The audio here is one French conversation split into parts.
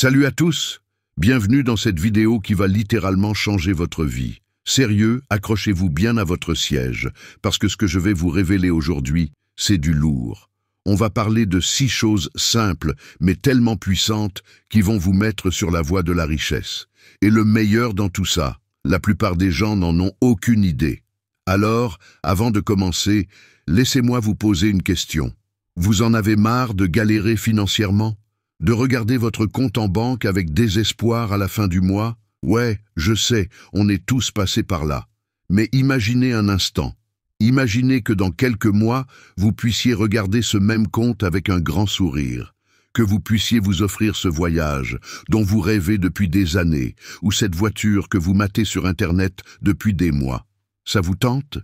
Salut à tous, bienvenue dans cette vidéo qui va littéralement changer votre vie. Sérieux, accrochez-vous bien à votre siège, parce que ce que je vais vous révéler aujourd'hui, c'est du lourd. On va parler de 6 choses simples, mais tellement puissantes, qui vont vous mettre sur la voie de la richesse. Et le meilleur dans tout ça, la plupart des gens n'en ont aucune idée. Alors, avant de commencer, laissez-moi vous poser une question. Vous en avez marre de galérer financièrement ? De regarder votre compte en banque avec désespoir à la fin du mois? Ouais, je sais, on est tous passés par là. Mais imaginez un instant. Imaginez que dans quelques mois, vous puissiez regarder ce même compte avec un grand sourire. Que vous puissiez vous offrir ce voyage dont vous rêvez depuis des années, ou cette voiture que vous matez sur Internet depuis des mois. Ça vous tente ?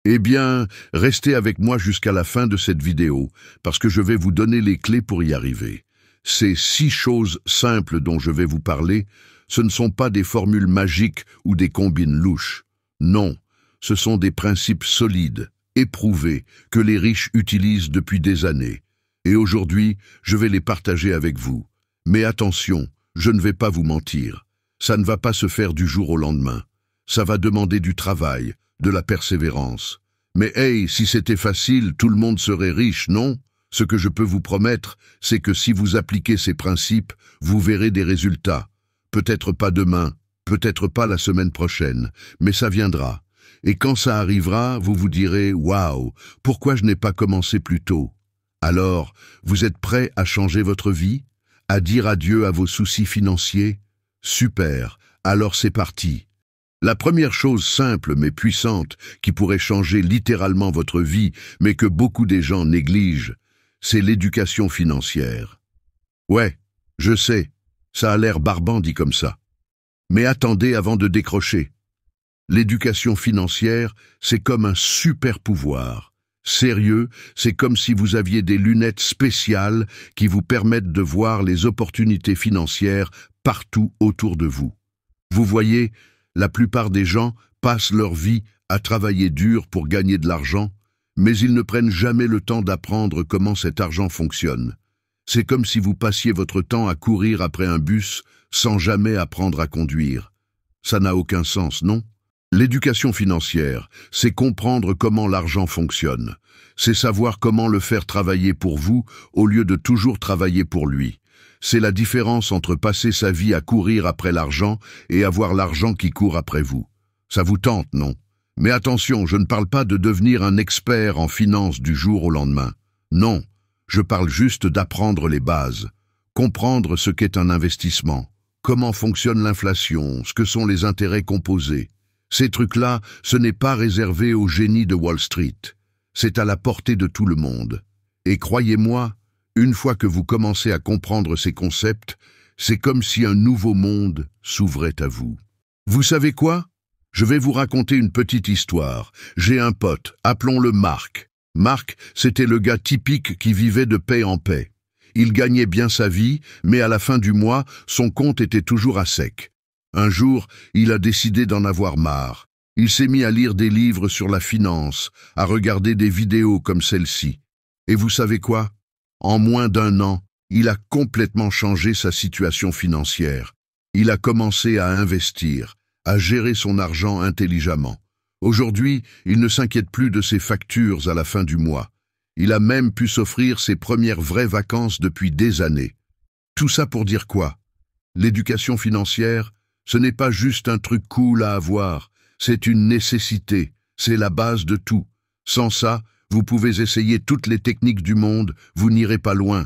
Eh bien, restez avec moi jusqu'à la fin de cette vidéo, parce que je vais vous donner les clés pour y arriver. Ces 6 choses simples dont je vais vous parler, ce ne sont pas des formules magiques ou des combines louches. Non, ce sont des principes solides, éprouvés, que les riches utilisent depuis des années. Et aujourd'hui, je vais les partager avec vous. Mais attention, je ne vais pas vous mentir. Ça ne va pas se faire du jour au lendemain. Ça va demander du travail, de la persévérance. Mais hey, si c'était facile, tout le monde serait riche, non ? Ce que je peux vous promettre, c'est que si vous appliquez ces principes, vous verrez des résultats. Peut-être pas demain, peut-être pas la semaine prochaine, mais ça viendra. Et quand ça arrivera, vous vous direz « Waouh, pourquoi je n'ai pas commencé plus tôt ?» Alors, vous êtes prêt à changer votre vie? À dire adieu à vos soucis financiers? Super, alors c'est parti. La première chose simple mais puissante qui pourrait changer littéralement votre vie, mais que beaucoup des gens négligent, c'est l'éducation financière. Ouais, je sais, ça a l'air barbant dit comme ça. Mais attendez avant de décrocher. L'éducation financière, c'est comme un super pouvoir. Sérieux, c'est comme si vous aviez des lunettes spéciales qui vous permettent de voir les opportunités financières partout autour de vous. Vous voyez, la plupart des gens passent leur vie à travailler dur pour gagner de l'argent, mais ils ne prennent jamais le temps d'apprendre comment cet argent fonctionne. C'est comme si vous passiez votre temps à courir après un bus sans jamais apprendre à conduire. Ça n'a aucun sens, non? L'éducation financière, c'est comprendre comment l'argent fonctionne. C'est savoir comment le faire travailler pour vous au lieu de toujours travailler pour lui. C'est la différence entre passer sa vie à courir après l'argent et avoir l'argent qui court après vous. Ça vous tente, non? Mais attention, je ne parle pas de devenir un expert en finance du jour au lendemain. Non, je parle juste d'apprendre les bases, comprendre ce qu'est un investissement, comment fonctionne l'inflation, ce que sont les intérêts composés. Ces trucs-là, ce n'est pas réservé aux génies de Wall Street. C'est à la portée de tout le monde. Et croyez-moi, une fois que vous commencez à comprendre ces concepts, c'est comme si un nouveau monde s'ouvrait à vous. Vous savez quoi ? Je vais vous raconter une petite histoire. J'ai un pote, appelons-le Marc. Marc, c'était le gars typique qui vivait de paix en paix. Il gagnait bien sa vie, mais à la fin du mois, son compte était toujours à sec. Un jour, il a décidé d'en avoir marre. Il s'est mis à lire des livres sur la finance, à regarder des vidéos comme celle-ci. Et vous savez quoi ? En moins d'1 an, il a complètement changé sa situation financière. Il a commencé à investir, à gérer son argent intelligemment. Aujourd'hui, il ne s'inquiète plus de ses factures à la fin du mois. Il a même pu s'offrir ses premières vraies vacances depuis des années. Tout ça pour dire quoi? L'éducation financière, ce n'est pas juste un truc cool à avoir, c'est une nécessité, c'est la base de tout. Sans ça, vous pouvez essayer toutes les techniques du monde, vous n'irez pas loin.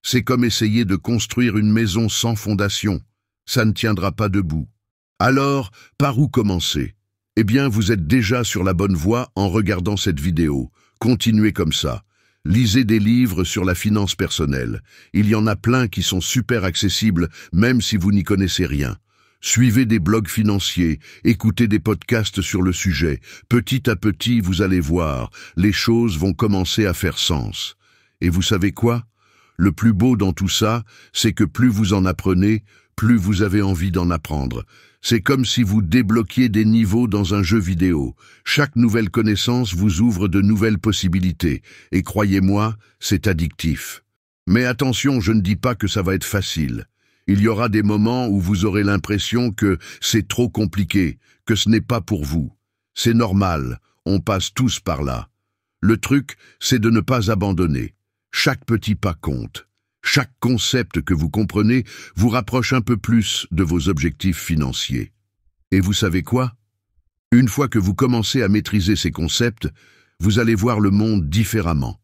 C'est comme essayer de construire une maison sans fondation. Ça ne tiendra pas debout. Alors, par où commencer? Eh bien, vous êtes déjà sur la bonne voie en regardant cette vidéo. Continuez comme ça. Lisez des livres sur la finance personnelle. Il y en a plein qui sont super accessibles, même si vous n'y connaissez rien. Suivez des blogs financiers, écoutez des podcasts sur le sujet. Petit à petit, vous allez voir, les choses vont commencer à faire sens. Et vous savez quoi? Le plus beau dans tout ça, c'est que plus vous en apprenez, plus vous avez envie d'en apprendre. C'est comme si vous débloquiez des niveaux dans un jeu vidéo. Chaque nouvelle connaissance vous ouvre de nouvelles possibilités. Et croyez-moi, c'est addictif. Mais attention, je ne dis pas que ça va être facile. Il y aura des moments où vous aurez l'impression que c'est trop compliqué, que ce n'est pas pour vous. C'est normal, on passe tous par là. Le truc, c'est de ne pas abandonner. Chaque petit pas compte. Chaque concept que vous comprenez vous rapproche un peu plus de vos objectifs financiers. Et vous savez quoi? Une fois que vous commencez à maîtriser ces concepts, vous allez voir le monde différemment.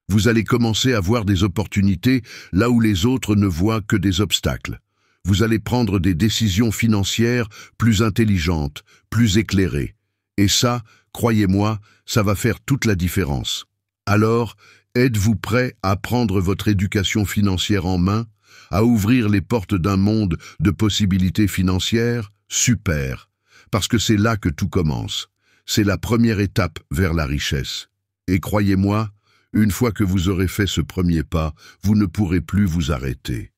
Vous allez commencer à voir des opportunités là où les autres ne voient que des obstacles. Vous allez prendre des décisions financières plus intelligentes, plus éclairées. Et ça, croyez-moi, ça va faire toute la différence. Alors, êtes-vous prêt à prendre votre éducation financière en main, à ouvrir les portes d'un monde de possibilités financières? Super! Parce que c'est là que tout commence. C'est la première étape vers la richesse. Et croyez-moi, une fois que vous aurez fait ce premier pas, vous ne pourrez plus vous arrêter.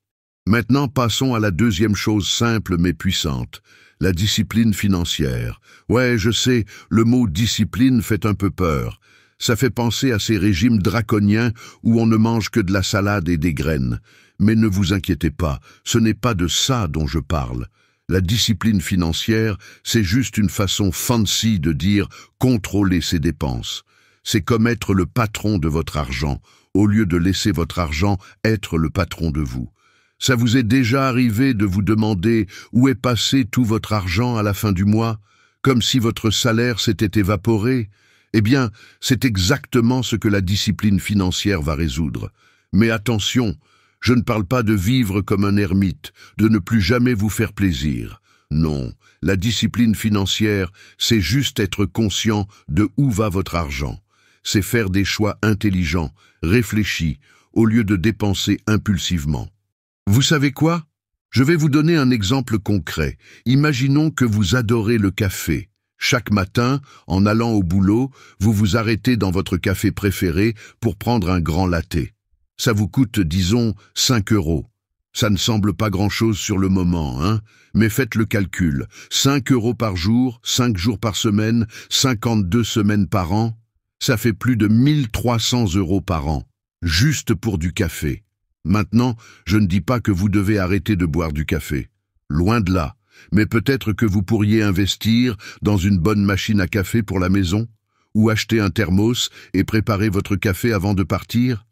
Maintenant, passons à la deuxième chose simple mais puissante, la discipline financière. Ouais, je sais, le mot discipline fait un peu peur. Ça fait penser à ces régimes draconiens où on ne mange que de la salade et des graines. Mais ne vous inquiétez pas, ce n'est pas de ça dont je parle. La discipline financière, c'est juste une façon fancy de dire contrôler ses dépenses. C'est comme être le patron de votre argent, au lieu de laisser votre argent être le patron de vous. Ça vous est déjà arrivé de vous demander où est passé tout votre argent à la fin du mois, comme si votre salaire s'était évaporé? Eh bien, c'est exactement ce que la discipline financière va résoudre. Mais attention, je ne parle pas de vivre comme un ermite, de ne plus jamais vous faire plaisir. Non, la discipline financière, c'est juste être conscient de où va votre argent. C'est faire des choix intelligents, réfléchis, au lieu de dépenser impulsivement. Vous savez quoi? Je vais vous donner un exemple concret. Imaginons que vous adorez le café. Chaque matin, en allant au boulot, vous vous arrêtez dans votre café préféré pour prendre un grand latte. Ça vous coûte, disons, 5 €. Ça ne semble pas grand-chose sur le moment, hein? Mais faites le calcul. 5 € par jour, 5 jours par semaine, 52 semaines par an. Ça fait plus de 1300 € par an, juste pour du café. Maintenant, je ne dis pas que vous devez arrêter de boire du café. Loin de là. Mais peut-être que vous pourriez investir dans une bonne machine à café pour la maison, ou acheter un thermos et préparer votre café avant de partir.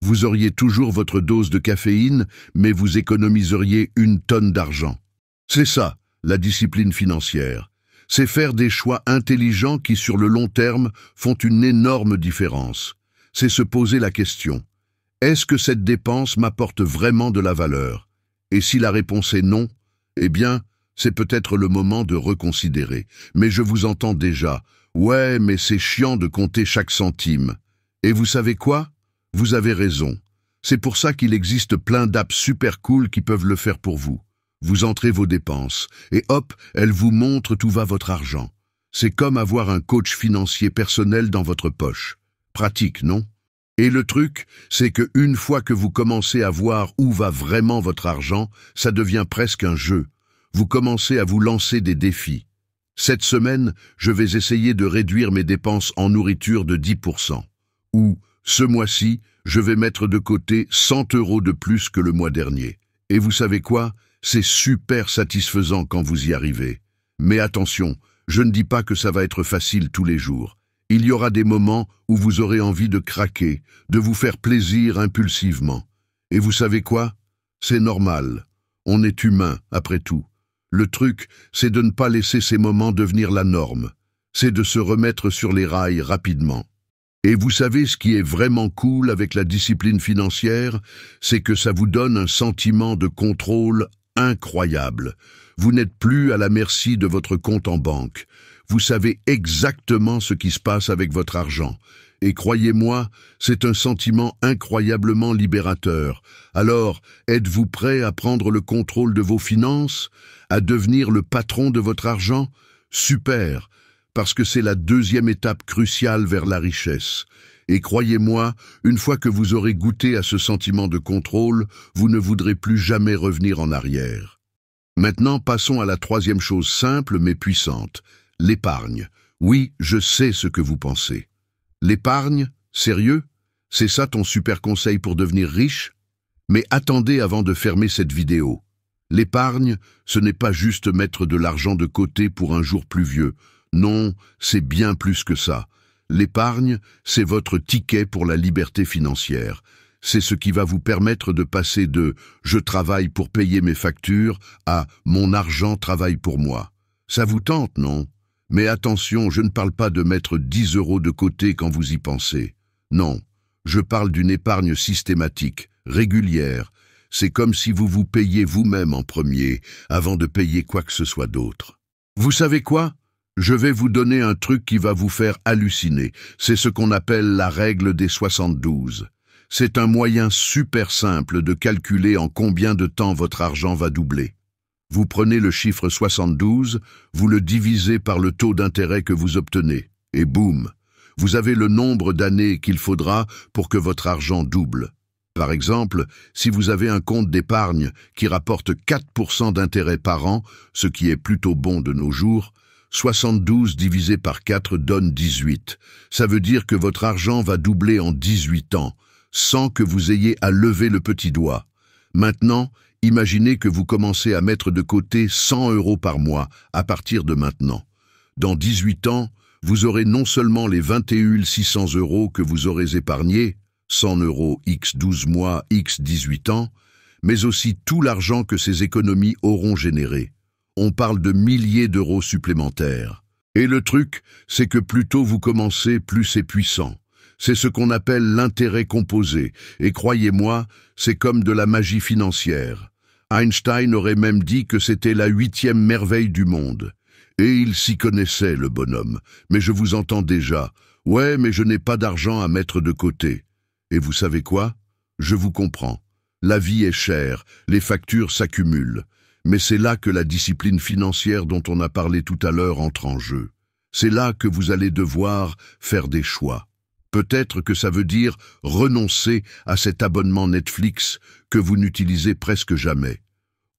Vous auriez toujours votre dose de caféine, mais vous économiseriez 1 tonne d'argent. C'est ça, la discipline financière. C'est faire des choix intelligents qui, sur le long terme, font une énorme différence. C'est se poser la question. Est-ce que cette dépense m'apporte vraiment de la valeur? Et si la réponse est non, eh bien, c'est peut-être le moment de reconsidérer. Mais je vous entends déjà. Ouais, mais c'est chiant de compter chaque centime. Et vous savez quoi? Vous avez raison. C'est pour ça qu'il existe plein d'apps super cool qui peuvent le faire pour vous. Vous entrez vos dépenses, et hop, elles vous montrent où va votre argent. C'est comme avoir un coach financier personnel dans votre poche. Pratique, non? Et le truc, c'est que une fois que vous commencez à voir où va vraiment votre argent, ça devient presque un jeu. Vous commencez à vous lancer des défis. Cette semaine, je vais essayer de réduire mes dépenses en nourriture de 10%. Ou, ce mois-ci, je vais mettre de côté 100 € de plus que le mois dernier. Et vous savez quoi? C'est super satisfaisant quand vous y arrivez. Mais attention, je ne dis pas que ça va être facile tous les jours. Il y aura des moments où vous aurez envie de craquer, de vous faire plaisir impulsivement. Et vous savez quoi? C'est normal. On est humain, après tout. Le truc, c'est de ne pas laisser ces moments devenir la norme. C'est de se remettre sur les rails rapidement. Et vous savez ce qui est vraiment cool avec la discipline financière? C'est que ça vous donne un sentiment de contrôle incroyable. Vous n'êtes plus à la merci de votre compte en banque. Vous savez exactement ce qui se passe avec votre argent. Et croyez-moi, c'est un sentiment incroyablement libérateur. Alors, êtes-vous prêt à prendre le contrôle de vos finances? À devenir le patron de votre argent? Super, parce que c'est la deuxième étape cruciale vers la richesse. Et croyez-moi, une fois que vous aurez goûté à ce sentiment de contrôle, vous ne voudrez plus jamais revenir en arrière. Maintenant, passons à la troisième chose simple mais puissante. L'épargne. Oui, je sais ce que vous pensez. L'épargne? Sérieux? C'est ça ton super conseil pour devenir riche? Mais attendez avant de fermer cette vidéo. L'épargne, ce n'est pas juste mettre de l'argent de côté pour un jour pluvieux. Non, c'est bien plus que ça. L'épargne, c'est votre ticket pour la liberté financière. C'est ce qui va vous permettre de passer de « je travaille pour payer mes factures » à « mon argent travaille pour moi ». Ça vous tente, non? Mais attention, je ne parle pas de mettre 10 € de côté quand vous y pensez. Non, je parle d'une épargne systématique, régulière. C'est comme si vous vous payiez vous-même en premier, avant de payer quoi que ce soit d'autre. Vous savez quoi? Je vais vous donner un truc qui va vous faire halluciner. C'est ce qu'on appelle la règle des 72. C'est un moyen super simple de calculer en combien de temps votre argent va doubler. Vous prenez le chiffre 72, vous le divisez par le taux d'intérêt que vous obtenez, et boum, vous avez le nombre d'années qu'il faudra pour que votre argent double. Par exemple, si vous avez un compte d'épargne qui rapporte 4% d'intérêt par an, ce qui est plutôt bon de nos jours, 72 divisé par 4 donne 18. Ça veut dire que votre argent va doubler en 18 ans, sans que vous ayez à lever le petit doigt. Maintenant, imaginez que vous commencez à mettre de côté 100 € par mois à partir de maintenant. Dans 18 ans, vous aurez non seulement les 21 600 € que vous aurez épargnés, 100 € x 12 mois x 18 ans, mais aussi tout l'argent que ces économies auront généré. On parle de milliers d'euros supplémentaires. Et le truc, c'est que plus tôt vous commencez, plus c'est puissant. C'est ce qu'on appelle l'intérêt composé, et croyez-moi, c'est comme de la magie financière. Einstein aurait même dit que c'était la 8e merveille du monde. Et il s'y connaissait, le bonhomme. Mais je vous entends déjà. Ouais, mais je n'ai pas d'argent à mettre de côté. Et vous savez quoi? Je vous comprends. La vie est chère, les factures s'accumulent. Mais c'est là que la discipline financière dont on a parlé tout à l'heure entre en jeu. C'est là que vous allez devoir faire des choix. Peut-être que ça veut dire renoncer à cet abonnement Netflix que vous n'utilisez presque jamais.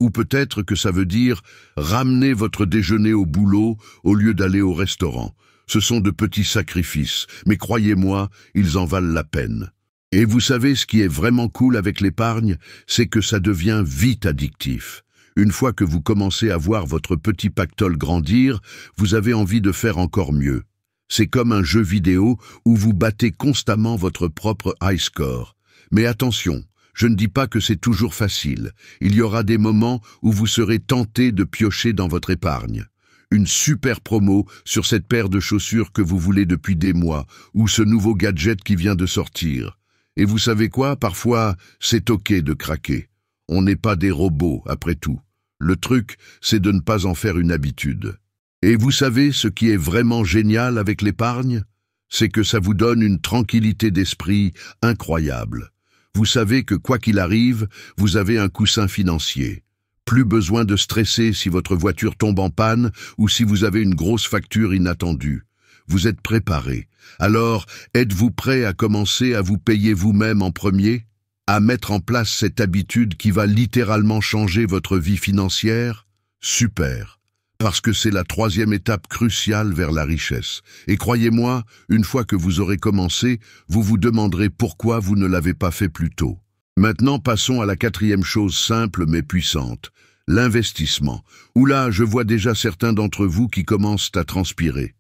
Ou peut-être que ça veut dire ramener votre déjeuner au boulot au lieu d'aller au restaurant. Ce sont de petits sacrifices, mais croyez-moi, ils en valent la peine. Et vous savez ce qui est vraiment cool avec l'épargne, c'est que ça devient vite addictif. Une fois que vous commencez à voir votre petit pactole grandir, vous avez envie de faire encore mieux. C'est comme un jeu vidéo où vous battez constamment votre propre high score. Mais attention, je ne dis pas que c'est toujours facile. Il y aura des moments où vous serez tenté de piocher dans votre épargne. Une super promo sur cette paire de chaussures que vous voulez depuis des mois, ou ce nouveau gadget qui vient de sortir. Et vous savez quoi? Parfois, c'est ok de craquer. On n'est pas des robots, après tout. Le truc, c'est de ne pas en faire une habitude. Et vous savez ce qui est vraiment génial avec l'épargne? C'est que ça vous donne une tranquillité d'esprit incroyable. Vous savez que quoi qu'il arrive, vous avez un coussin financier. Plus besoin de stresser si votre voiture tombe en panne ou si vous avez une grosse facture inattendue. Vous êtes préparé. Alors, êtes-vous prêt à commencer à vous payer vous-même en premier? À mettre en place cette habitude qui va littéralement changer votre vie financière? Super! Parce que c'est la 3e étape cruciale vers la richesse. Et croyez-moi, une fois que vous aurez commencé, vous vous demanderez pourquoi vous ne l'avez pas fait plus tôt. Maintenant, passons à la 4e chose simple mais puissante, l'investissement. Oula, je vois déjà certains d'entre vous qui commencent à transpirer.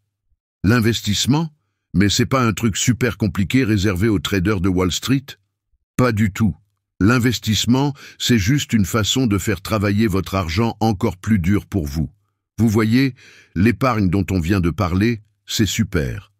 L'investissement? Mais c'est pas un truc super compliqué réservé aux traders de Wall Street? Pas du tout. L'investissement, c'est juste une façon de faire travailler votre argent encore plus dur pour vous. Vous voyez, l'épargne dont on vient de parler, c'est super.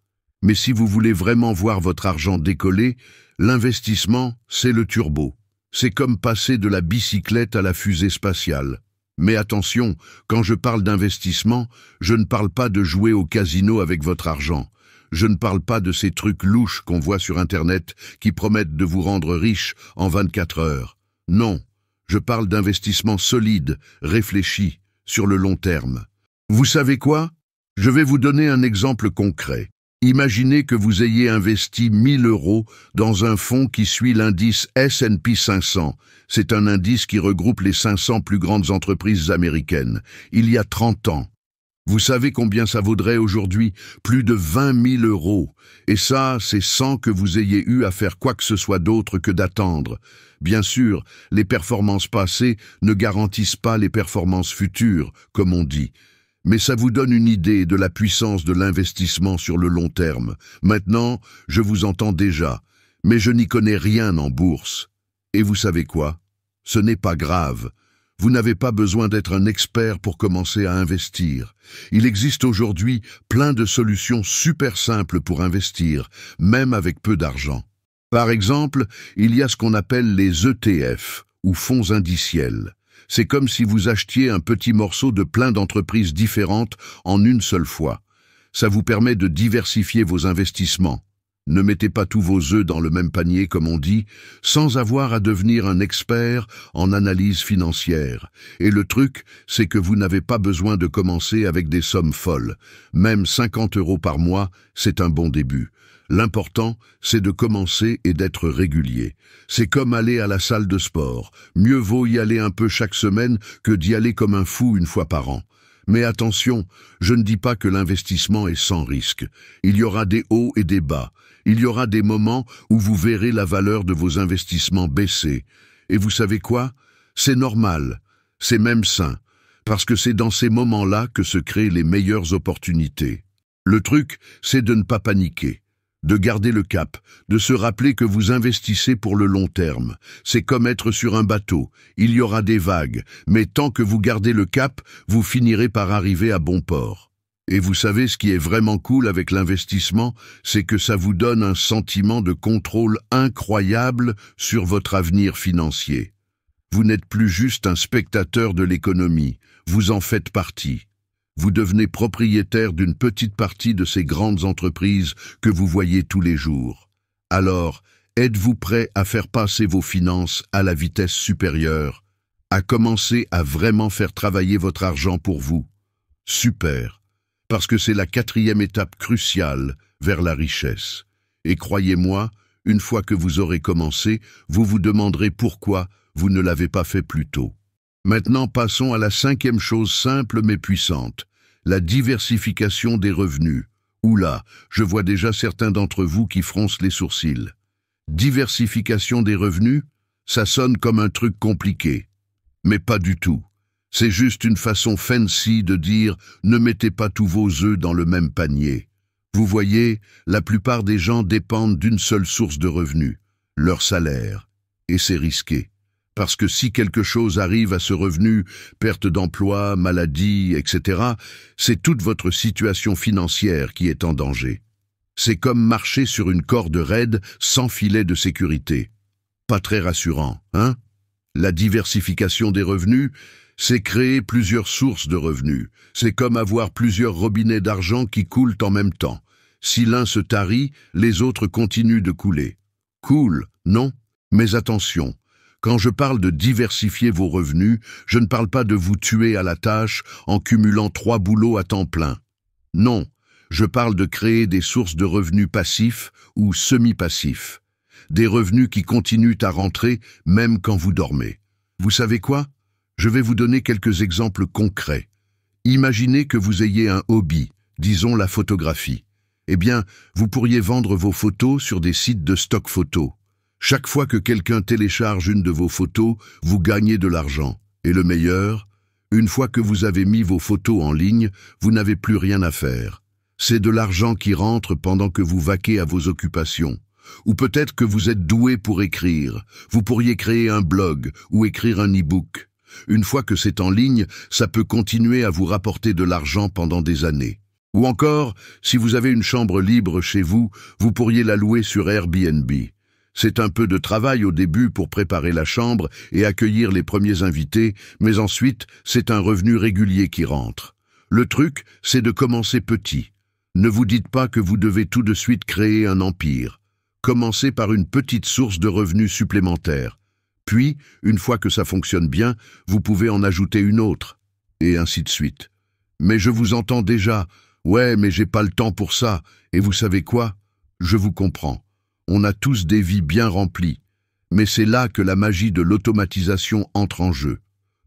Mais si vous voulez vraiment voir votre argent décoller, l'investissement, c'est le turbo. C'est comme passer de la bicyclette à la fusée spatiale. Mais attention, quand je parle d'investissement, je ne parle pas de jouer au casino avec votre argent. Je ne parle pas de ces trucs louches qu'on voit sur Internet qui promettent de vous rendre riche en 24 heures. Non, je parle d'investissement solide, réfléchi, sur le long terme. Vous savez quoi? Je vais vous donner un exemple concret. Imaginez que vous ayez investi 1000 € dans un fonds qui suit l'indice S&P 500. C'est un indice qui regroupe les 500 plus grandes entreprises américaines. Il y a 30 ans. Vous savez combien ça vaudrait aujourd'hui? Plus de 20 000 €. Et ça, c'est sans que vous ayez eu à faire quoi que ce soit d'autre que d'attendre. Bien sûr, les performances passées ne garantissent pas les performances futures, comme on dit. Mais ça vous donne une idée de la puissance de l'investissement sur le long terme. Maintenant, je vous entends déjà, mais je n'y connais rien en bourse. Et vous savez quoi? Ce n'est pas grave. Vous n'avez pas besoin d'être un expert pour commencer à investir. Il existe aujourd'hui plein de solutions super simples pour investir, même avec peu d'argent. Par exemple, il y a ce qu'on appelle les ETF, ou fonds indiciels. C'est comme si vous achetiez un petit morceau de plein d'entreprises différentes en une seule fois. Ça vous permet de diversifier vos investissements. Ne mettez pas tous vos œufs dans le même panier, comme on dit, sans avoir à devenir un expert en analyse financière. Et le truc, c'est que vous n'avez pas besoin de commencer avec des sommes folles. Même 50 € par mois, c'est un bon début. L'important, c'est de commencer et d'être régulier. C'est comme aller à la salle de sport. Mieux vaut y aller un peu chaque semaine que d'y aller comme un fou une fois par an. Mais attention, je ne dis pas que l'investissement est sans risque. Il y aura des hauts et des bas. Il y aura des moments où vous verrez la valeur de vos investissements baisser. Et vous savez quoi? C'est normal. C'est même sain. Parce que c'est dans ces moments-là que se créent les meilleures opportunités. Le truc, c'est de ne pas paniquer. De garder le cap, de se rappeler que vous investissez pour le long terme. C'est comme être sur un bateau, il y aura des vagues, mais tant que vous gardez le cap, vous finirez par arriver à bon port. Et vous savez ce qui est vraiment cool avec l'investissement, c'est que ça vous donne un sentiment de contrôle incroyable sur votre avenir financier. Vous n'êtes plus juste un spectateur de l'économie, vous en faites partie. Vous devenez propriétaire d'une petite partie de ces grandes entreprises que vous voyez tous les jours. Alors, êtes-vous prêt à faire passer vos finances à la vitesse supérieure, à commencer à vraiment faire travailler votre argent pour vous? Super, parce que c'est la 4e étape cruciale vers la richesse. Et croyez-moi, une fois que vous aurez commencé, vous vous demanderez pourquoi vous ne l'avez pas fait plus tôt. Maintenant, passons à la 5e chose simple mais puissante, la diversification des revenus. Oula, je vois déjà certains d'entre vous qui froncent les sourcils. Diversification des revenus, ça sonne comme un truc compliqué. Mais pas du tout. C'est juste une façon fancy de dire « ne mettez pas tous vos œufs dans le même panier ». Vous voyez, la plupart des gens dépendent d'une seule source de revenus, leur salaire. Et c'est risqué. Parce que si quelque chose arrive à ce revenu, perte d'emploi, maladie, etc., c'est toute votre situation financière qui est en danger. C'est comme marcher sur une corde raide sans filet de sécurité. Pas très rassurant, hein? La diversification des revenus, c'est créer plusieurs sources de revenus. C'est comme avoir plusieurs robinets d'argent qui coulent en même temps. Si l'un se tarit, les autres continuent de couler. Cool, non? Mais attention. Quand je parle de diversifier vos revenus, je ne parle pas de vous tuer à la tâche en cumulant 3 boulots à temps plein. Non, je parle de créer des sources de revenus passifs ou semi-passifs. Des revenus qui continuent à rentrer même quand vous dormez. Vous savez quoi? Je vais vous donner quelques exemples concrets. Imaginez que vous ayez un hobby, disons la photographie. Eh bien, vous pourriez vendre vos photos sur des sites de stock photo. Chaque fois que quelqu'un télécharge une de vos photos, vous gagnez de l'argent. Et le meilleur, une fois que vous avez mis vos photos en ligne, vous n'avez plus rien à faire. C'est de l'argent qui rentre pendant que vous vaquez à vos occupations. Ou peut-être que vous êtes doué pour écrire. Vous pourriez créer un blog ou écrire un e-book. Une fois que c'est en ligne, ça peut continuer à vous rapporter de l'argent pendant des années. Ou encore, si vous avez une chambre libre chez vous, vous pourriez la louer sur Airbnb. C'est un peu de travail au début pour préparer la chambre et accueillir les premiers invités, mais ensuite, c'est un revenu régulier qui rentre. Le truc, c'est de commencer petit. Ne vous dites pas que vous devez tout de suite créer un empire. Commencez par une petite source de revenus supplémentaires. Puis, une fois que ça fonctionne bien, vous pouvez en ajouter une autre, et ainsi de suite. Mais je vous entends déjà, « Ouais, mais j'ai pas le temps pour ça, et vous savez quoi? Je vous comprends. On a tous des vies bien remplies, mais c'est là que la magie de l'automatisation entre en jeu.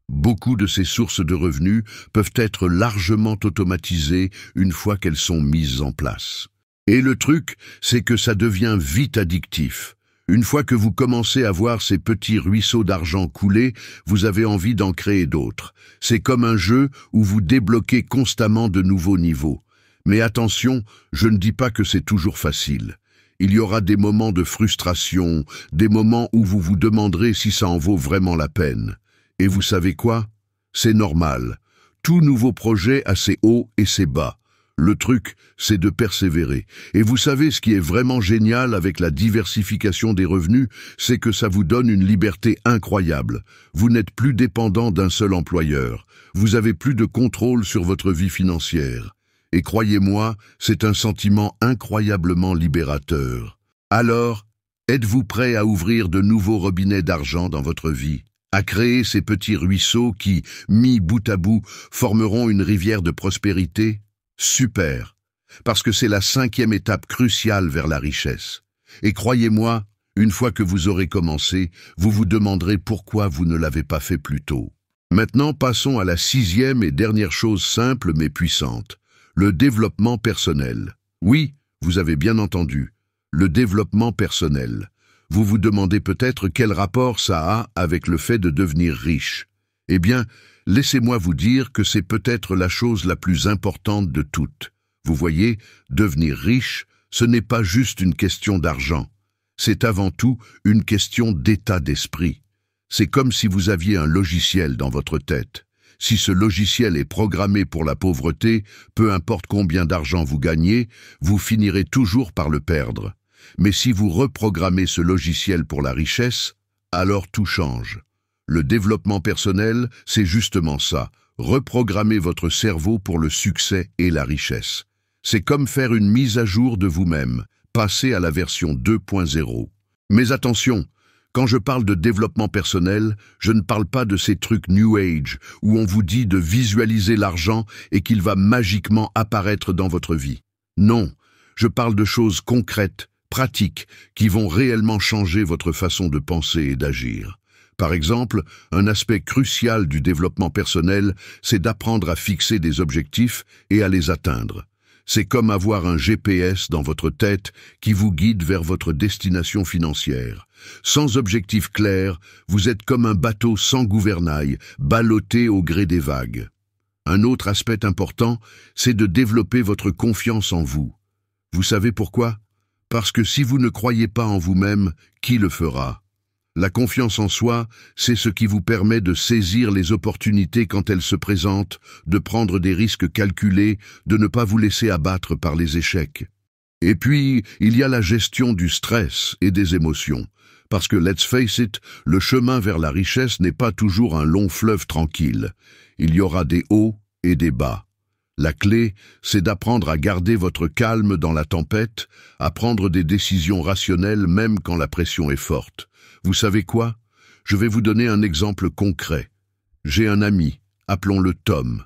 Beaucoup de ces sources de revenus peuvent être largement automatisées une fois qu'elles sont mises en place. Et le truc, c'est que ça devient vite addictif. Une fois que vous commencez à voir ces petits ruisseaux d'argent couler, vous avez envie d'en créer d'autres. C'est comme un jeu où vous débloquez constamment de nouveaux niveaux. Mais attention, je ne dis pas que c'est toujours facile. Il y aura des moments de frustration, des moments où vous vous demanderez si ça en vaut vraiment la peine. Et vous savez quoi? C'est normal. Tout nouveau projet a ses hauts et ses bas. Le truc, c'est de persévérer. Et vous savez ce qui est vraiment génial avec la diversification des revenus, c'est que ça vous donne une liberté incroyable. Vous n'êtes plus dépendant d'un seul employeur. Vous avez plus de contrôle sur votre vie financière. Et croyez-moi, c'est un sentiment incroyablement libérateur. Alors, êtes-vous prêt à ouvrir de nouveaux robinets d'argent dans votre vie? À créer ces petits ruisseaux qui, mis bout à bout, formeront une rivière de prospérité? Super, parce que c'est la 5e étape cruciale vers la richesse. Et croyez-moi, une fois que vous aurez commencé, vous vous demanderez pourquoi vous ne l'avez pas fait plus tôt. Maintenant, passons à la 6e et dernière chose simple mais puissante, le développement personnel. Oui, vous avez bien entendu, le développement personnel. Vous vous demandez peut-être quel rapport ça a avec le fait de devenir riche. Eh bien, laissez-moi vous dire que c'est peut-être la chose la plus importante de toutes. Vous voyez, devenir riche, ce n'est pas juste une question d'argent. C'est avant tout une question d'état d'esprit. C'est comme si vous aviez un logiciel dans votre tête. Si ce logiciel est programmé pour la pauvreté, peu importe combien d'argent vous gagnez, vous finirez toujours par le perdre. Mais si vous reprogrammez ce logiciel pour la richesse, alors tout change. Le développement personnel, c'est justement ça, reprogrammer votre cerveau pour le succès et la richesse. C'est comme faire une mise à jour de vous-même, passer à la version 2.0. Mais attention, quand je parle de développement personnel, je ne parle pas de ces trucs New Age, où on vous dit de visualiser l'argent et qu'il va magiquement apparaître dans votre vie. Non, je parle de choses concrètes, pratiques, qui vont réellement changer votre façon de penser et d'agir. Par exemple, un aspect crucial du développement personnel, c'est d'apprendre à fixer des objectifs et à les atteindre. C'est comme avoir un GPS dans votre tête qui vous guide vers votre destination financière. Sans objectif clair, vous êtes comme un bateau sans gouvernail, ballotté au gré des vagues. Un autre aspect important, c'est de développer votre confiance en vous. Vous savez pourquoi? Parce que si vous ne croyez pas en vous-même, qui le fera? La confiance en soi, c'est ce qui vous permet de saisir les opportunités quand elles se présentent, de prendre des risques calculés, de ne pas vous laisser abattre par les échecs. Et puis, il y a la gestion du stress et des émotions. Parce que, let's face it, le chemin vers la richesse n'est pas toujours un long fleuve tranquille. Il y aura des hauts et des bas. La clé, c'est d'apprendre à garder votre calme dans la tempête, à prendre des décisions rationnelles même quand la pression est forte. Vous savez quoi? Je vais vous donner un exemple concret. J'ai un ami, appelons-le Tom.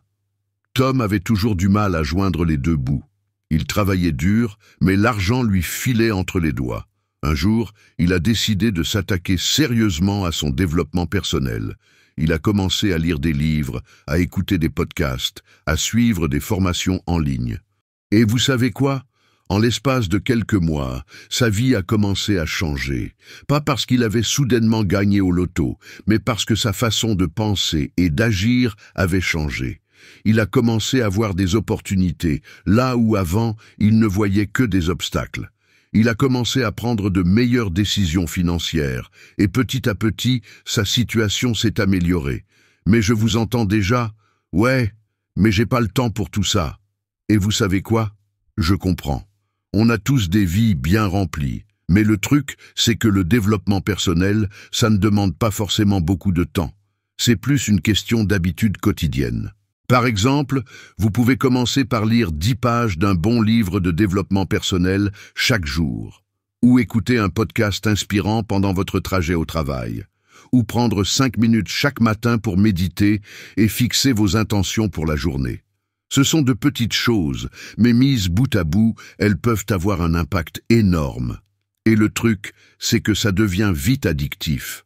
Tom avait toujours du mal à joindre les deux bouts. Il travaillait dur, mais l'argent lui filait entre les doigts. Un jour, il a décidé de s'attaquer sérieusement à son développement personnel. Il a commencé à lire des livres, à écouter des podcasts, à suivre des formations en ligne. Et vous savez quoi? En l'espace de quelques mois, sa vie a commencé à changer. Pas parce qu'il avait soudainement gagné au loto, mais parce que sa façon de penser et d'agir avait changé. Il a commencé à voir des opportunités, là où avant, il ne voyait que des obstacles. Il a commencé à prendre de meilleures décisions financières, et petit à petit, sa situation s'est améliorée. Mais je vous entends déjà, « Ouais, mais j'ai pas le temps pour tout ça. » Et vous savez quoi? Je comprends. On a tous des vies bien remplies. Mais le truc, c'est que le développement personnel, ça ne demande pas forcément beaucoup de temps. C'est plus une question d'habitude quotidienne. Par exemple, vous pouvez commencer par lire 10 pages d'un bon livre de développement personnel chaque jour, ou écouter un podcast inspirant pendant votre trajet au travail, ou prendre 5 minutes chaque matin pour méditer et fixer vos intentions pour la journée. Ce sont de petites choses, mais mises bout à bout, elles peuvent avoir un impact énorme. Et le truc, c'est que ça devient vite addictif.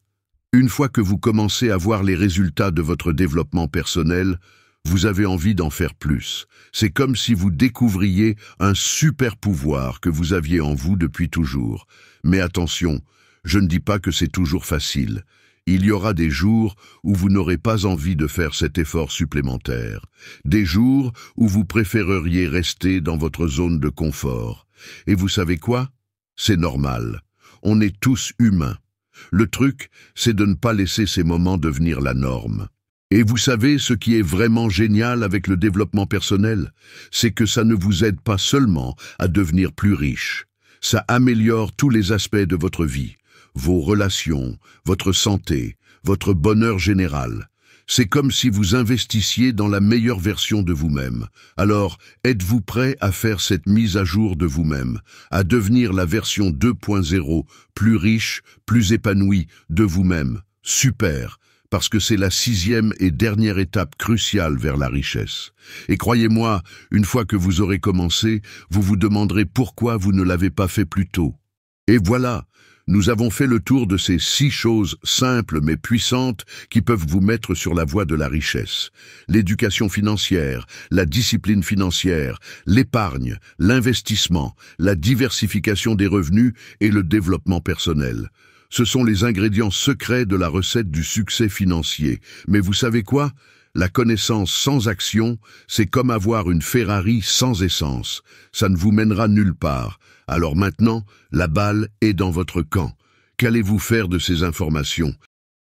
Une fois que vous commencez à voir les résultats de votre développement personnel, vous avez envie d'en faire plus. C'est comme si vous découvriez un super pouvoir que vous aviez en vous depuis toujours. Mais attention, Je ne dis pas que c'est toujours facile. Il y aura des jours où vous n'aurez pas envie de faire cet effort supplémentaire. Des jours où vous préféreriez rester dans votre zone de confort. Et vous savez quoi? C'est normal. On est tous humains. Le truc, c'est de ne pas laisser ces moments devenir la norme. Et vous savez ce qui est vraiment génial avec le développement personnel? C'est que ça ne vous aide pas seulement à devenir plus riche. Ça améliore tous les aspects de votre vie. Vos relations, votre santé, votre bonheur général. C'est comme si vous investissiez dans la meilleure version de vous-même. Alors, êtes-vous prêt à faire cette mise à jour de vous-même, à devenir la version 2.0, plus riche, plus épanouie de vous-même? Super, parce que c'est la 6e et dernière étape cruciale vers la richesse. Et croyez-moi, une fois que vous aurez commencé, vous vous demanderez pourquoi vous ne l'avez pas fait plus tôt. Et voilà, nous avons fait le tour de ces 6 choses simples mais puissantes qui peuvent vous mettre sur la voie de la richesse. L'éducation financière, la discipline financière, l'épargne, l'investissement, la diversification des revenus et le développement personnel. Ce sont les ingrédients secrets de la recette du succès financier. Mais vous savez quoi? La connaissance sans action, c'est comme avoir une Ferrari sans essence. Ça ne vous mènera nulle part. Alors maintenant, la balle est dans votre camp. Qu'allez-vous faire de ces informations?